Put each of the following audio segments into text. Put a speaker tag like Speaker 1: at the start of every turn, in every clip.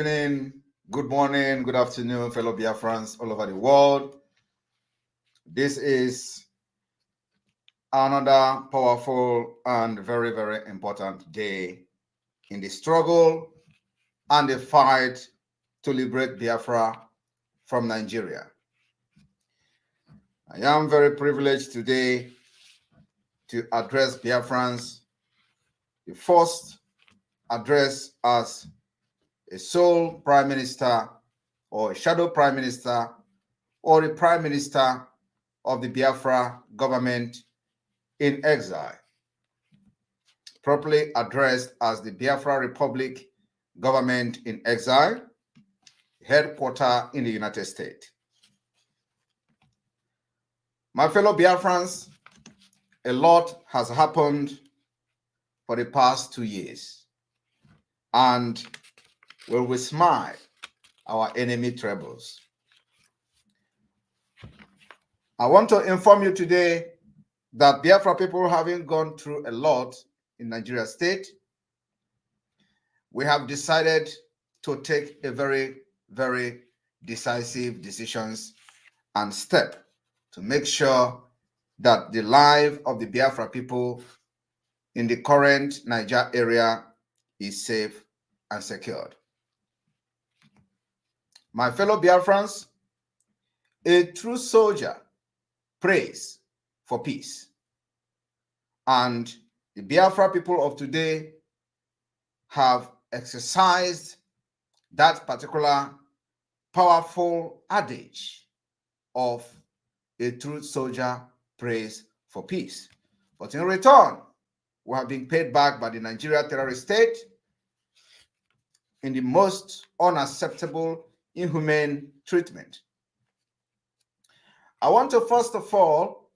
Speaker 1: evening, good morning, good afternoon, fellow Biafrans all over the world. This is another powerful and very, very important day in the struggle and the fight to liberate Biafra from Nigeria. I am very privileged today to address Biafrans, the first address as a sole prime minister or a shadow prime minister or the prime minister of the Biafra government in exile, properly addressed as the Biafra Republic government in exile, headquartered in the United States. My fellow Biafrans, a lot has happened for the past 2 years, and when we smile, our enemy trembles. I want to inform you today that Biafra people, having gone through a lot in Nigeria state, we have decided to take a very, very decisive decisions and step to make sure that the life of the Biafra people in the current Niger area is safe and secured. My fellow Biafrans, a true soldier prays for peace. And the Biafra people of today have exercised that particular powerful adage of a true soldier prays for peace. But in return, we have been paid back by the Nigeria terrorist state in the most unacceptable, inhumane treatment. I want to first of all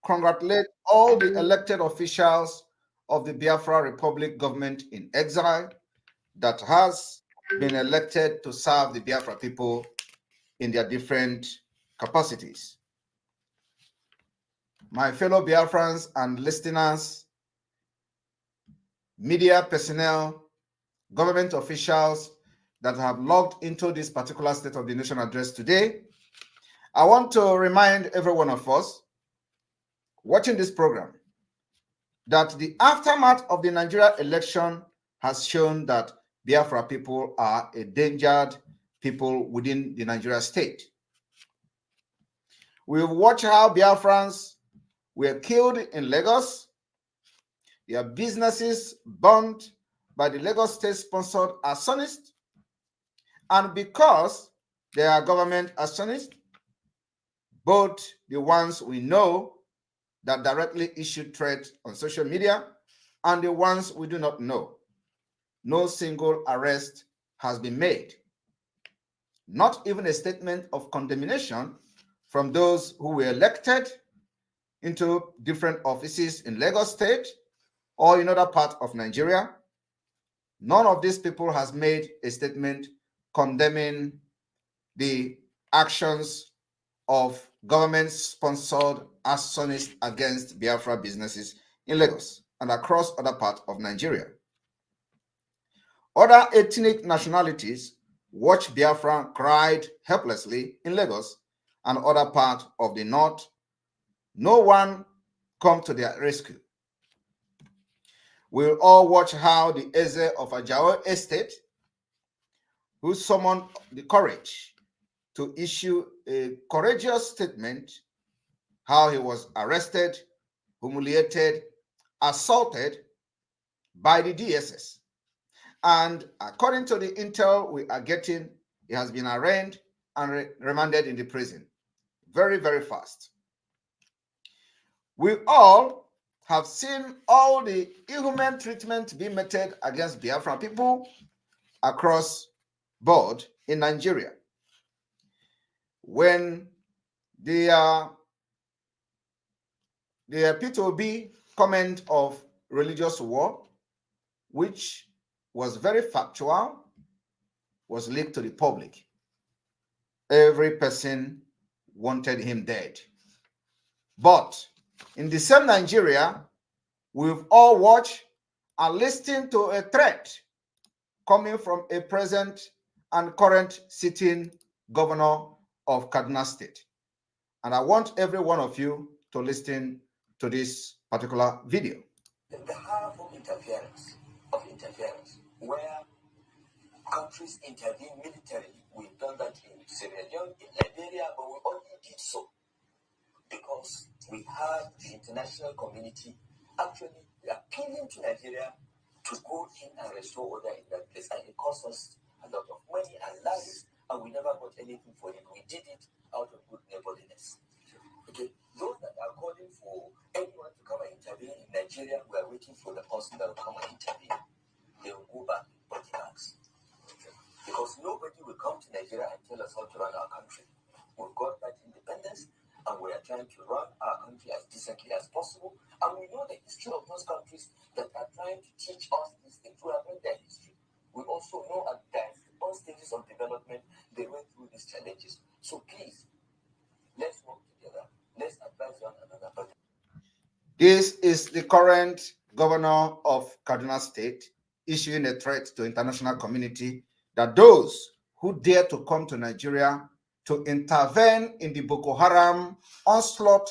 Speaker 1: congratulate all the elected officials of the Biafra Republic government in exile that has been elected to serve the Biafra people in their different capacities. My fellow Biafrans and listeners, media personnel, government officials that have logged into this particular State of the Nation address today, I want to remind every one of us watching this program that the aftermath of the Nigeria election has shown that Biafra people are endangered people within the Nigeria state. We've watched how Biafrans were killed in Lagos, their businesses burned by the Lagos state-sponsored arsonists, and because they are government arsonists, both the ones we know that directly issued threats on social media and the ones we do not know, no single arrest has been made. Not even a statement of condemnation from those who were elected into different offices in Lagos State or in other parts of Nigeria. None of these people has made a statement condemning the actions of government-sponsored arsonists against Biafra businesses in Lagos and across other parts of Nigeria. Other ethnic nationalities watched Biafra cried helplessly in Lagos and other parts of the north. No one come to their rescue. We'll all watch how the Eze of Ajao Estate, who summoned the courage to issue a courageous statement, how he was arrested, humiliated, assaulted by the DSS. And according to the intel we are getting, he has been arraigned and remanded in the prison. Very, very fast. We all have seen all the inhuman treatment being meted against Biafran people across board in Nigeria. When the P2B comment of religious war, which was very factual, was leaked to the public, every person wanted him dead. But in the same Nigeria, we've all watched and listened to a threat coming from a present and current sitting governor of Kaduna State. And I want every one of you to listen to this particular video.
Speaker 2: The half of interference, where countries intervene militarily. We've done that in Sierra Leone, in Liberia, but we only did so because we had the international community actually appealing to Nigeria to go in and restore order in that place. And it cost us a lot of money and lives, and we never got anything for it. We did it out of good neighborliness. Okay, those that are calling for anyone to come and intervene in Nigeria, we are waiting for the person that will come and intervene. They will go back in body bags. Because nobody will come to Nigeria and tell us how to run our country. We've got that independence, and we are trying to run our country as decently as possible. And we know the history of those countries that are trying to teach us these things. We have read their history. We also know at all stages of development, they went through these challenges. So please, let's work together. Let's advise one another.
Speaker 1: This is the current governor of Kaduna State issuing a threat to international community that those who dare to come to Nigeria to intervene in the Boko Haram onslaught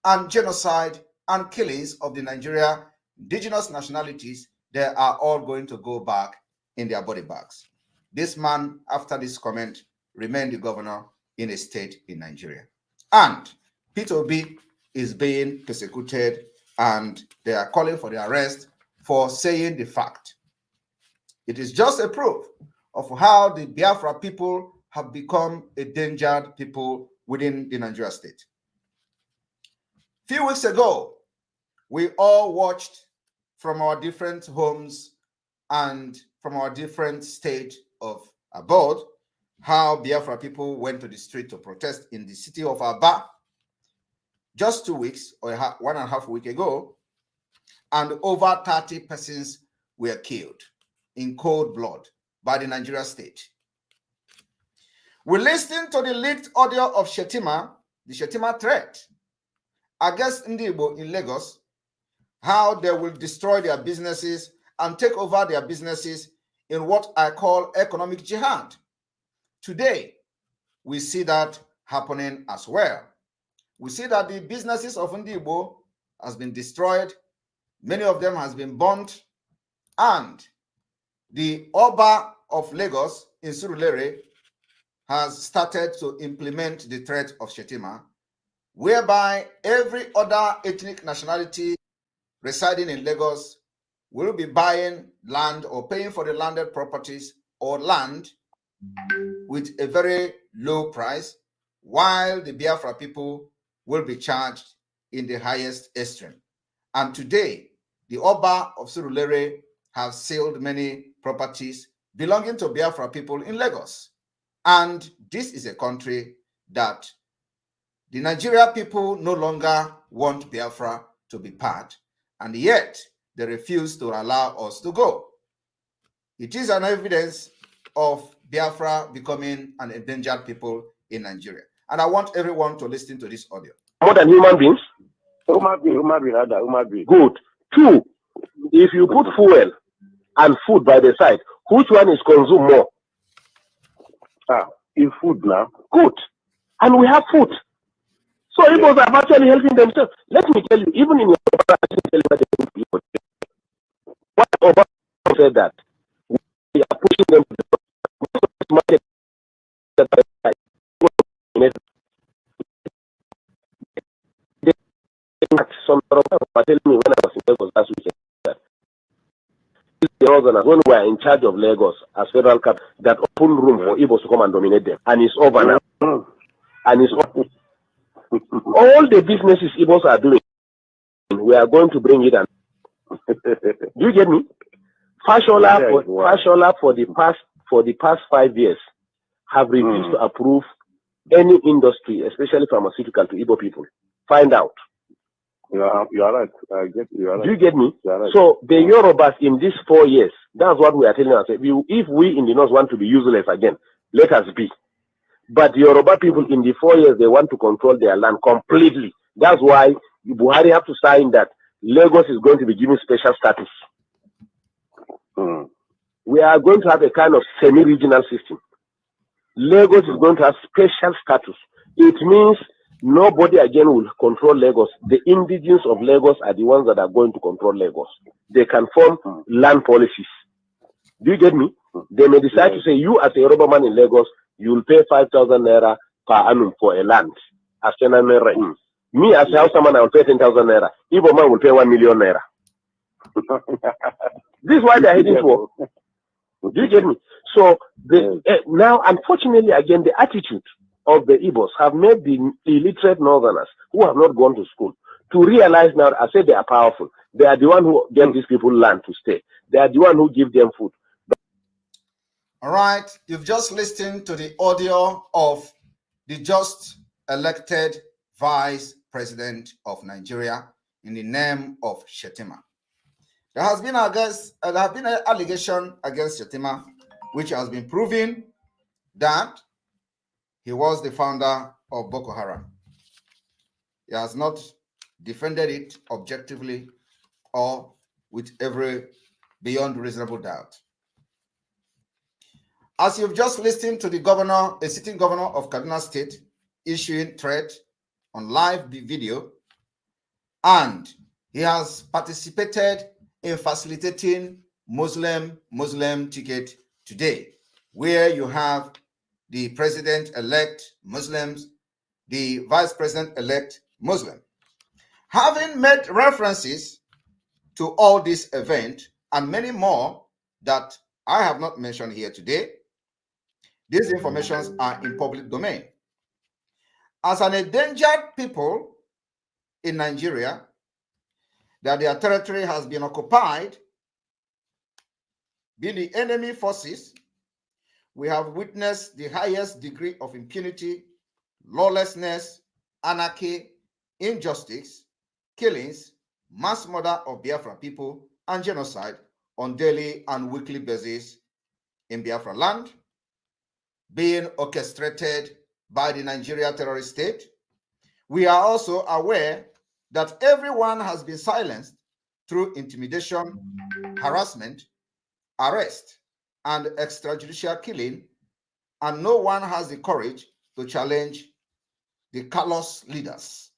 Speaker 1: and genocide and killings of the Nigeria indigenous nationalities, they are all going to go back in their body bags. This man, after this comment, remained the governor in a state in Nigeria. And Peter Obi is being persecuted, and they are calling for the arrest for saying the fact. It is just a proof of how the Biafra people have become endangered people within the Nigeria state. A few weeks ago, we all watched from our different homes and from our different state of abode how Biafra people went to the street to protest in the city of Aba just 2 weeks or 1.5 weeks ago, and over 30 persons were killed in cold blood by the Nigeria state. We listened to the leaked audio of Shetima, the Shetima threat against Ndibo in Lagos, how they will destroy their businesses and take over their businesses in what I call economic jihad. Today, we see that happening as well. We see that the businesses of Ndibo has been destroyed. Many of them has been burnt, and the Oba of Lagos in Surulere has started to implement the threat of Shetima, whereby every other ethnic nationality residing in Lagos will be buying land or paying for the landed properties or land with a very low price, while the Biafra people will be charged in the highest extreme. And today, the Oba of Surulere have sold many properties belonging to Biafra people in Lagos. And this is a country that the Nigeria people no longer want Biafra to be part, and yet they refuse to allow us to go. It is an evidence of Biafra becoming an endangered people in Nigeria. And I want everyone to listen to this audio.
Speaker 3: More than human beings? Human being. Good. Two, if you put fuel and food by the side, which one is consumed more? In food now. Good. And we have food. So Igbos are actually helping themselves. Let me tell you, even in your what Obama said that we are pushing them to the market. Some were telling me when I was in Lagos last weekend that when we are in charge of Lagos as federal cap, that open room for Igbos to come and dominate them, and it's over now. And it's over. All the businesses Igbos are doing, we are going to bring it. And do you get me? Fashola for the past 5 years have refused to approve any industry, especially pharmaceutical, to Igbo people. Find out.
Speaker 4: You are right. I get you. Are right.
Speaker 3: Do you get me?
Speaker 4: Right.
Speaker 3: So the Yorubas in these 4 years, that's what we are telling ourselves. If we in the north want to be useless again, let us be. But the Yoruba people in the 4 years, they want to control their land completely. That's why Buhari have to sign that Lagos is going to be given special status. We are going to have a kind of semi-regional system. Lagos is going to have special status. It means nobody again will control Lagos. The indigenous of Lagos are the ones that are going to control Lagos. They can form land policies. Do you get me? They may decide to say, you as a Yoruba man in Lagos, you will pay 5,000 naira per annum for a land. As me as a house man, I will pay 10,000 naira. Igbo man will pay 1 million naira. This is why they are heading for. Do you get me? So now, unfortunately, again, the attitude of the Igbos have made the illiterate northerners who have not gone to school to realize now, I say they are powerful. They are the one who get these people land to stay. They are the one who give them food.
Speaker 1: All right, you've just listened to the audio of the just elected vice president of Nigeria in the name of Shetima. There has been an allegation against Shetima, which has been proven that he was the founder of Boko Haram. He has not defended it objectively or with every beyond reasonable doubt. As you've just listened to the governor, a sitting governor of Kaduna State, issuing threat on live video, and he has participated in facilitating Muslim ticket today, where you have the president-elect Muslims, the vice president-elect Muslim. Having made references to all this event and many more that I have not mentioned here today, these informations are in public domain. As an endangered people in Nigeria, that their territory has been occupied by the enemy forces, we have witnessed the highest degree of impunity, lawlessness, anarchy, injustice, killings, mass murder of Biafra people, and genocide on daily and weekly basis in Biafra land, being orchestrated by the Nigeria terrorist state. We are also aware that everyone has been silenced through intimidation, harassment, arrest, and extrajudicial killing, and no one has the courage to challenge the callous leaders.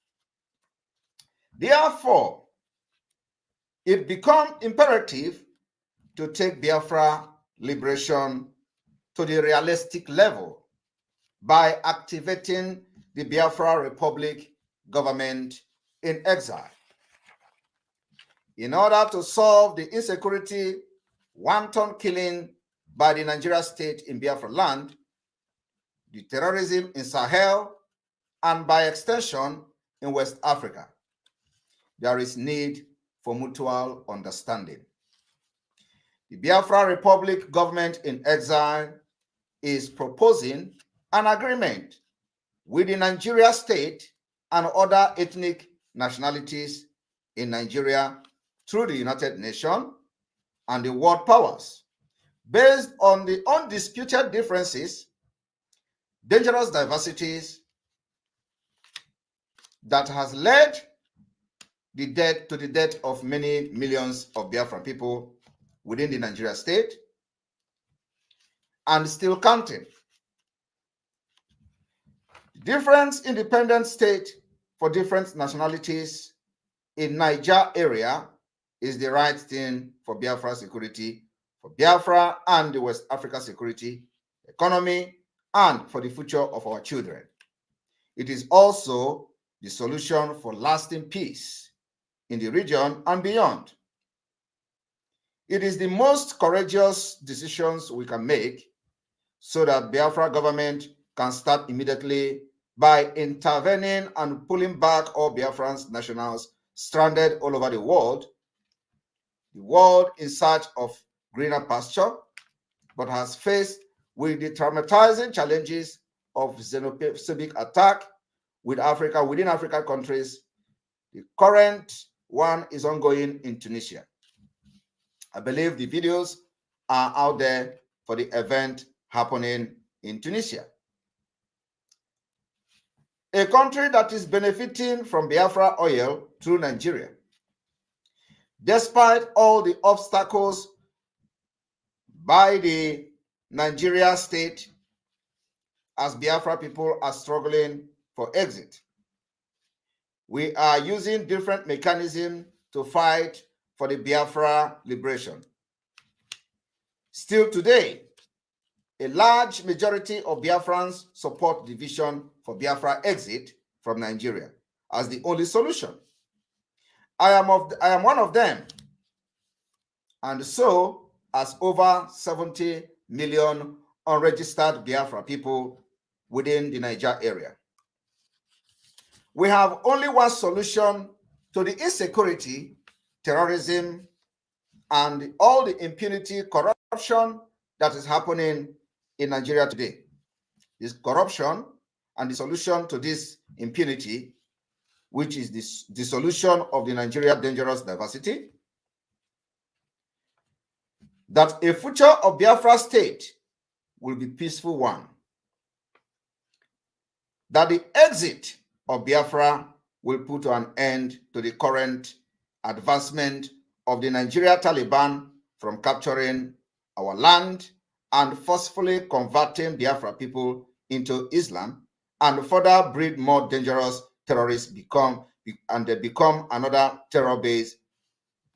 Speaker 1: Therefore, it becomes imperative to take Biafra liberation to the realistic level by activating the Biafra Republic government in exile. In order to solve the insecurity, wanton killing by the Nigeria state in Biafra land, the terrorism in Sahel, and by extension in West Africa, there is need for mutual understanding. The Biafra Republic government in exile is proposing an agreement with the Nigeria state and other ethnic nationalities in Nigeria through the United Nations and the world powers, based on the undisputed differences, dangerous diversities that has led to the death of many millions of Biafran people within the Nigeria state and still counting. Different independent state for different nationalities in Niger area is the right thing for Biafra security, for Biafra and the West Africa security, economy, and for the future of our children. It is also the solution for lasting peace in the region and beyond. It is the most courageous decisions we can make so that Biafra government can start immediately by intervening and pulling back all Biafran nationals stranded all over the world in search of greener pasture, but has faced with the traumatizing challenges of xenophobic attack within African countries. The current one is ongoing in Tunisia. I believe the videos are out there for the event happening in Tunisia. A country that is benefiting from Biafra oil through Nigeria. Despite all the obstacles by the Nigeria state as Biafra people are struggling for exit. We are using different mechanisms to fight for the Biafra liberation. Still today, a large majority of Biafrans support the vision for Biafra exit from Nigeria as the only solution. I am one of them, and so as over 70 million unregistered Biafra people within the Niger area. We have only one solution to the insecurity, terrorism, and all the impunity, corruption that is happening in Nigeria today. This corruption and the solution to this impunity, which is the solution of the Nigeria dangerous diversity, that a future of Biafra state will be peaceful one, that the exit of Biafra will put an end to the current advancement of the Nigeria Taliban from capturing our land and forcefully converting Biafra people into Islam, and further breed more dangerous terrorists they become another terror base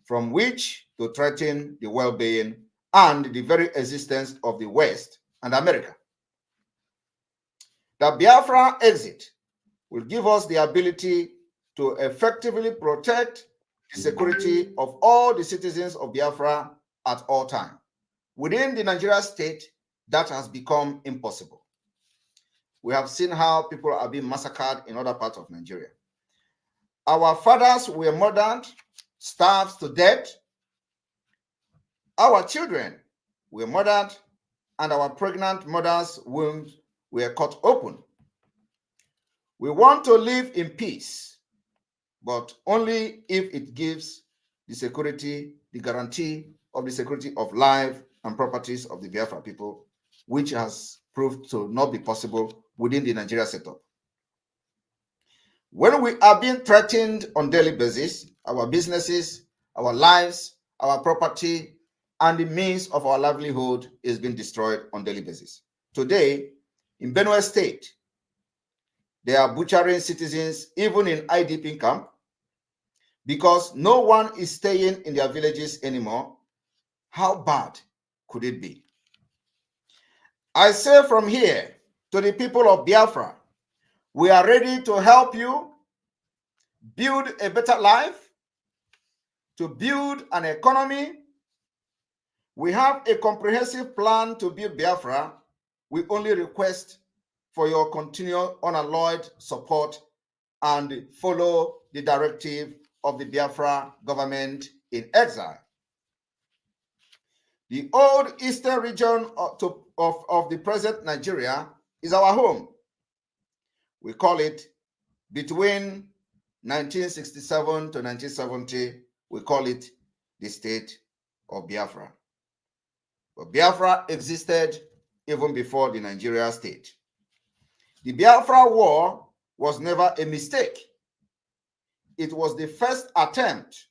Speaker 1: from which to threaten the well-being and the very existence of the West and America. The Biafra exit will give us the ability to effectively protect the security of all the citizens of Biafra at all times. Within the Nigeria state, that has become impossible. We have seen how people are being massacred in other parts of Nigeria. Our fathers were murdered, starved to death. Our children were murdered, and our pregnant mothers' wombs were cut open. We want to live in peace, but only if it gives the security, the guarantee of the security of life and properties of the Biafra people, which has proved to not be possible within the Nigeria setup. When we are being threatened on daily basis, our businesses, our lives, our property, and the means of our livelihood is being destroyed on daily basis. Today, in Benue State, they are butchering citizens even in IDP camp because no one is staying in their villages anymore. How bad could it be? I say from here to the people of Biafra, we are ready to help you build a better life, to build an economy. We have a comprehensive plan to build Biafra. We only request for your continued unalloyed support and follow the directive of the Biafra government in exile. The old eastern region of the present Nigeria is our home. We call it, between 1967 to 1970, we call it the state of Biafra. But Biafra existed even before the Nigeria state. The Biafra War was never a mistake. It was the first attempt,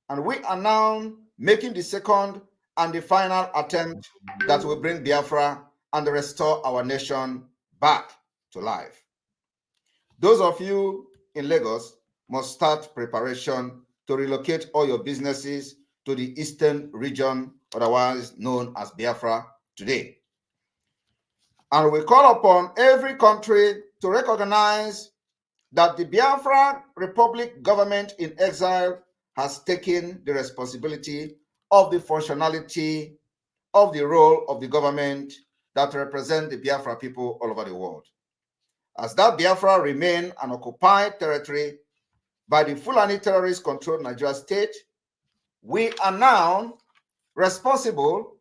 Speaker 1: and we are now making the second and the final attempt that will bring Biafra and restore our nation back to life. Those of you in Lagos must start preparation to relocate all your businesses to the eastern region, otherwise known as Biafra today. And we call upon every country to recognize that the Biafra Republic government in exile has taken the responsibility of the functionality of the role of the government that represent the Biafra people all over the world. As that Biafra remain an occupied territory by the Fulani terrorist-controlled Nigeria state, we are now responsible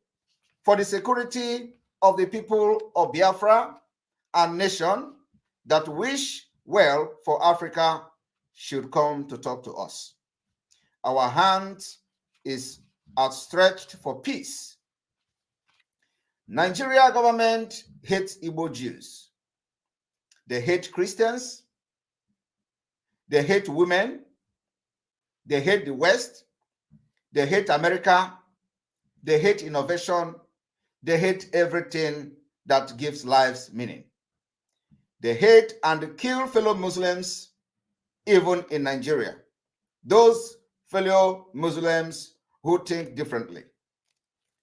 Speaker 1: for the security of the people of Biafra and nation that wish well for Africa should come to talk to us. Our hand is outstretched for peace. Nigeria government hates Igbo Jews. They hate Christians. They hate women. They hate the West. They hate America. They hate innovation. They hate everything that gives lives meaning. They hate and kill fellow Muslims, even in Nigeria. Those fellow Muslims who think differently.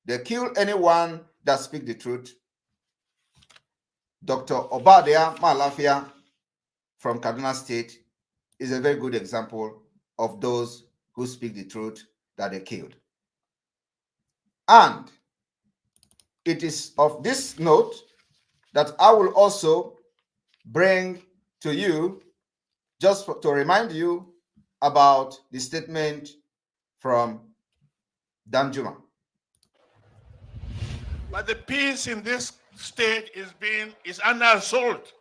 Speaker 1: They kill anyone that speaks the truth. Dr. Obadia Malafia from Kaduna State is a very good example of those who speak the truth that they killed. And it is of this note that I will also bring to you, just to remind you about the statement from Danjuma.
Speaker 5: But the peace in this state is under assault.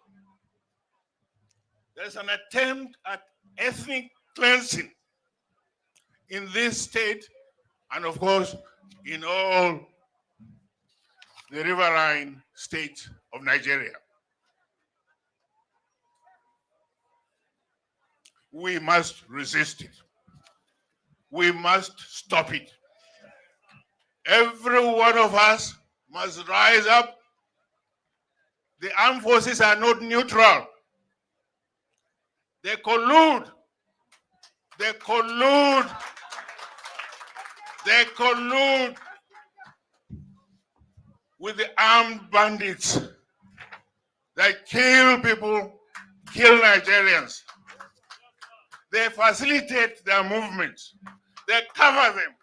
Speaker 5: There's an attempt at ethnic cleansing in this state, and of course, in all the riverine states of Nigeria. We must resist it. We must stop it. Every one of us must rise up. The armed forces are not neutral. They collude. They collude. They collude with the armed bandits that kill people, kill Nigerians. They facilitate their movements. They cover them.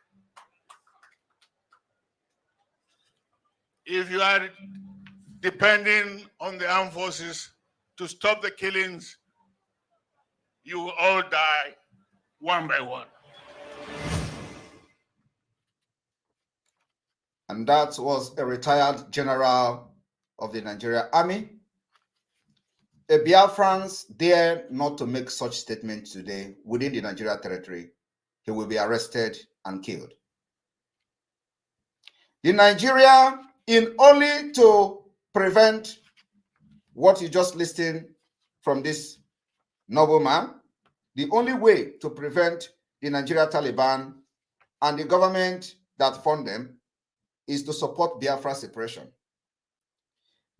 Speaker 5: If you are depending on the armed forces to stop the killings, you will all die one by one.
Speaker 1: And that was a retired general of the Nigerian Army. A Biafrans dare not to make such statements today within the Nigeria territory. He will be arrested and killed. The Nigeria, in only to prevent what you just listened from this nobleman, the only way to prevent the Nigeria Taliban and the government that fund them is to support Biafra separation.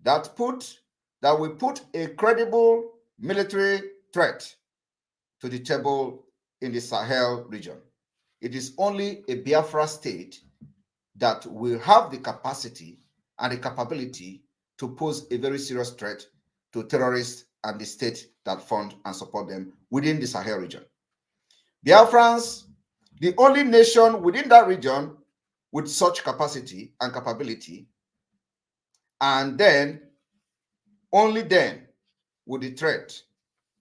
Speaker 1: That will put a credible military threat to the table in the Sahel region. It is only a Biafra state that will have the capacity and the capability to pose a very serious threat to terrorists and the state that fund and support them within the Sahel region. Biafrans, the only nation within that region with such capacity and capability, and then, only then, would the threat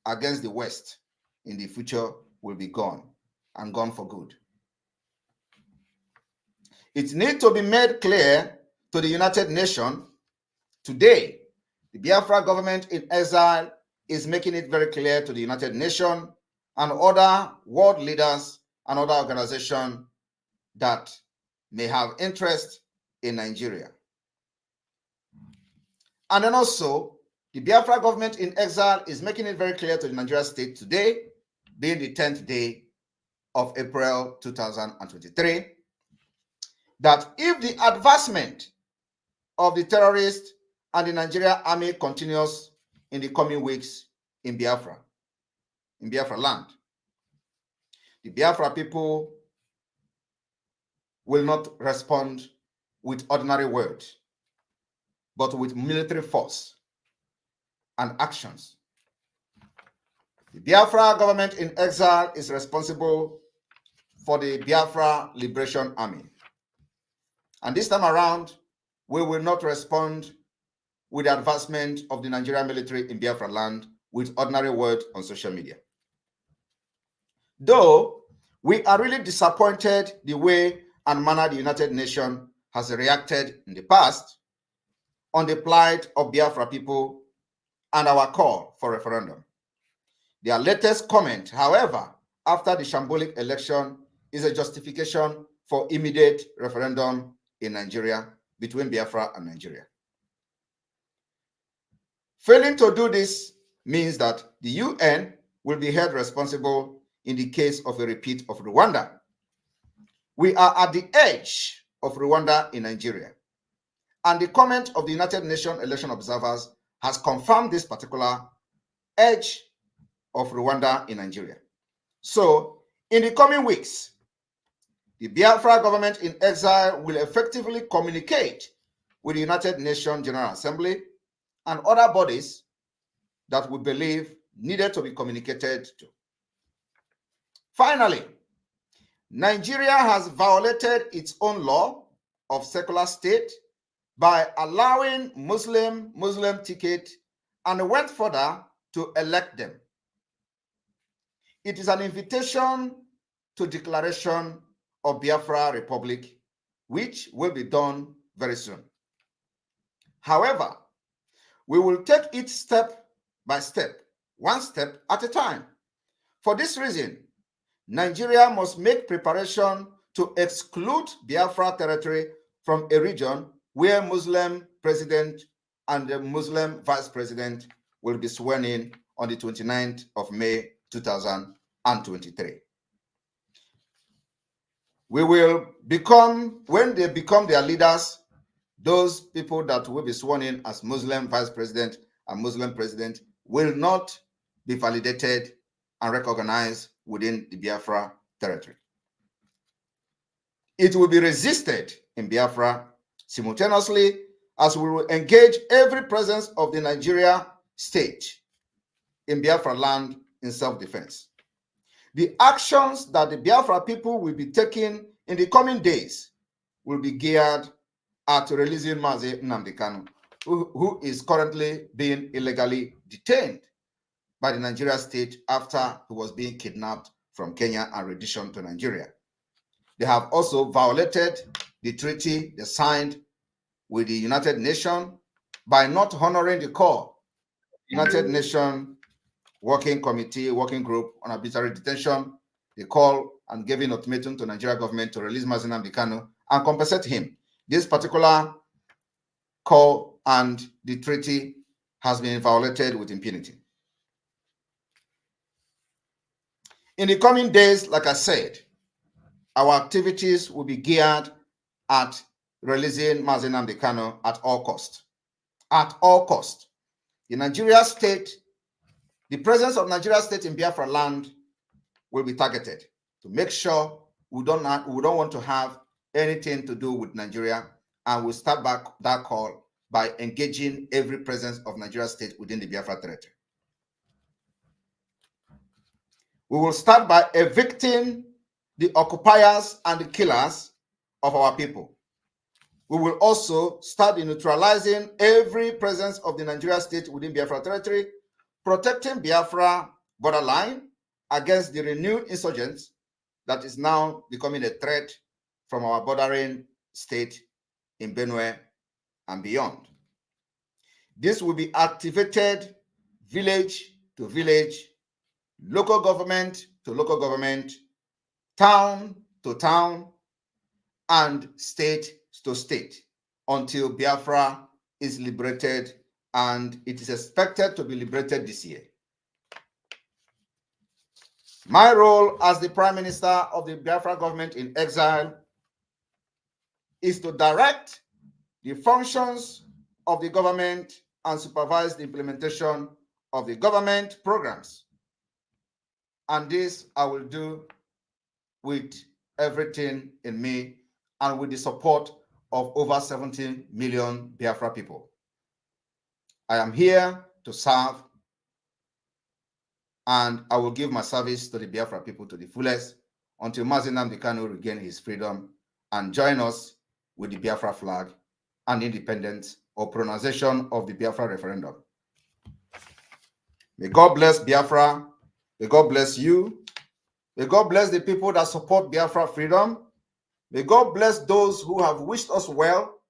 Speaker 1: against the West in the future will be gone, and gone for good. It needs to be made clear to the United Nations today. The Biafra government in exile is making it very clear to the United Nations and other world leaders and other organizations that may have interest in Nigeria. And then also, the Biafra government in exile is making it very clear to the Nigeria state today, being the 10th day of April 2023, that if the advancement of the terrorists and the Nigerian army continues in the coming weeks in Biafra land, the Biafra people will not respond with ordinary words, but with military force and actions. The Biafra government in exile is responsible for the Biafra Liberation Army. And this time around, we will not respond with the advancement of the Nigerian military in Biafra land with ordinary words on social media. Though we are really disappointed the way and manner the United Nations has reacted in the past on the plight of Biafra people and our call for referendum. Their latest comment, however, after the shambolic election is a justification for immediate referendum in Nigeria between Biafra and Nigeria. Failing to do this means that the UN will be held responsible in the case of a repeat of Rwanda. We are at the edge of Rwanda in Nigeria, and the comment of the United Nations election observers has confirmed this particular edge of Rwanda in Nigeria. So, in the coming weeks, the Biafra government in exile will effectively communicate with the United Nations General Assembly and other bodies that we believe needed to be communicated to. Finally, Nigeria has violated its own law of secular state by allowing Muslim ticket and went further to elect them. It is an invitation to declaration of Biafra Republic, which will be done very soon. However, we will take it step by step, one step at a time. For this reason, Nigeria must make preparation to exclude Biafra territory from a region where Muslim president and the Muslim vice president will be sworn in on the 29th of May 2023. We will become, when they become their leaders, those people that will be sworn in as Muslim vice president and Muslim president will not be validated and recognized within the Biafra territory. It will be resisted in Biafra simultaneously as we will engage every presence of the Nigeria state in Biafra land in self-defense. The actions that the Biafra people will be taking in the coming days will be geared at releasing Mazi Nnamdi Kanu, who is currently being illegally detained by the Nigeria state after he was being kidnapped from Kenya and renditioned to Nigeria. They have also violated the treaty they signed with the United Nations by not honoring the call. United Nations Working Group on Arbitrary Detention, they call and giving ultimatum to Nigeria government to release Mazi Nnamdi Kanu and compensate him. This particular call and the treaty has been violated with impunity. In the coming days, like I said, our activities will be geared at releasing Mazi Nnamdi Kanu at all cost. At all cost. The Nigeria state, the presence of Nigeria state in Biafra land will be targeted to make sure we don't want to have anything to do with Nigeria, and we'll start back that call by engaging every presence of Nigeria state within the Biafra territory. We will start by evicting the occupiers and the killers of our people. We will also start in neutralizing every presence of the Nigeria state within Biafra territory, protecting Biafra borderline against the renewed insurgents that is now becoming a threat from our bordering state in Benue and beyond. This will be activated village to village, local government to local government, town to town, and state to state until Biafra is liberated, and it is expected to be liberated this year. My role as the Prime Minister of the Biafra government in exile is to direct the functions of the government and supervise the implementation of the government programs. And this I will do with everything in me and with the support of over 70 million Biafra people. I am here to serve, and I will give my service to the Biafra people to the fullest until Mazi Nnamdi Kanu regain his freedom and join us with the Biafra flag and independence or pronunciation of the Biafra referendum. May God bless Biafra. May God bless you. May God bless the people that support Biafra freedom. May God bless those who have wished us well.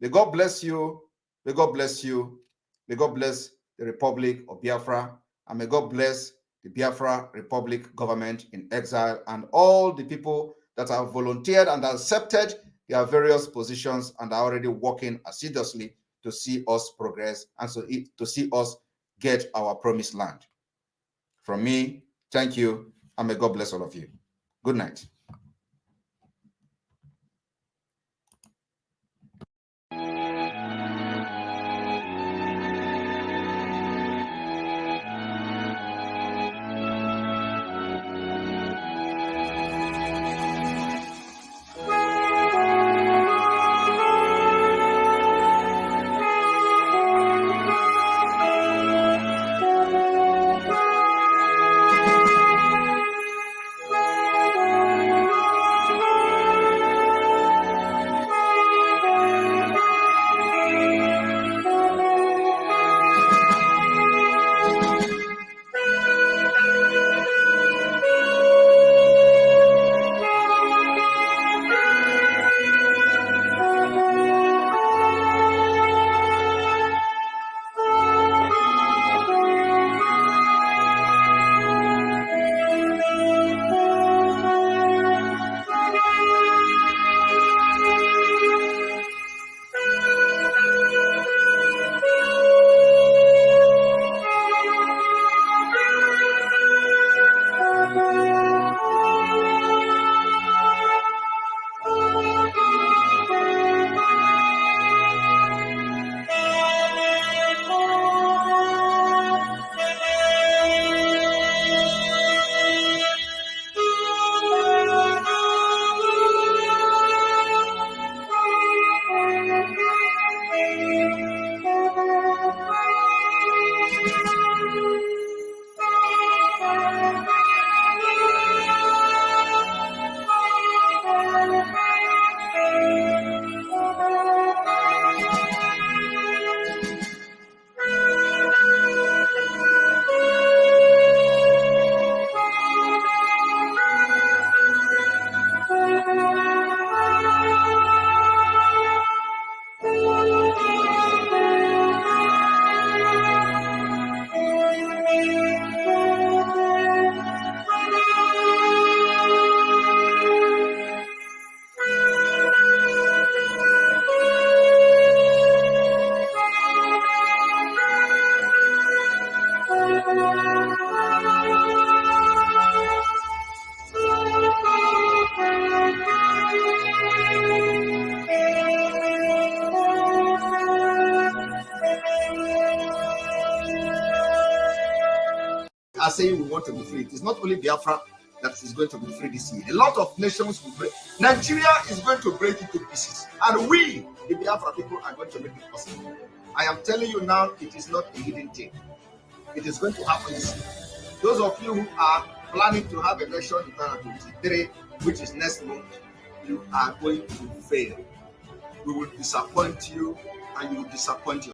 Speaker 1: May God bless you. May God bless you. May God bless the Republic of Biafra. And may God bless the Biafra Republic government in exile and all the people that have volunteered and accepted their various positions and are already working assiduously to see us progress and so to see us get our promised land. From me, thank you, and may God bless all of you. Good night. Are saying we want to be free. It is not only Biafra that is going to be free this year. A lot of nations will break. Nigeria is going to break into pieces, and we, the Biafra people, are going to make it possible. I am telling you now, it is not a hidden thing. It is going to happen this year. Those of you who are planning to have election in 2023, which is next month, you are going to fail. We will disappoint you, and you will disappoint yourself.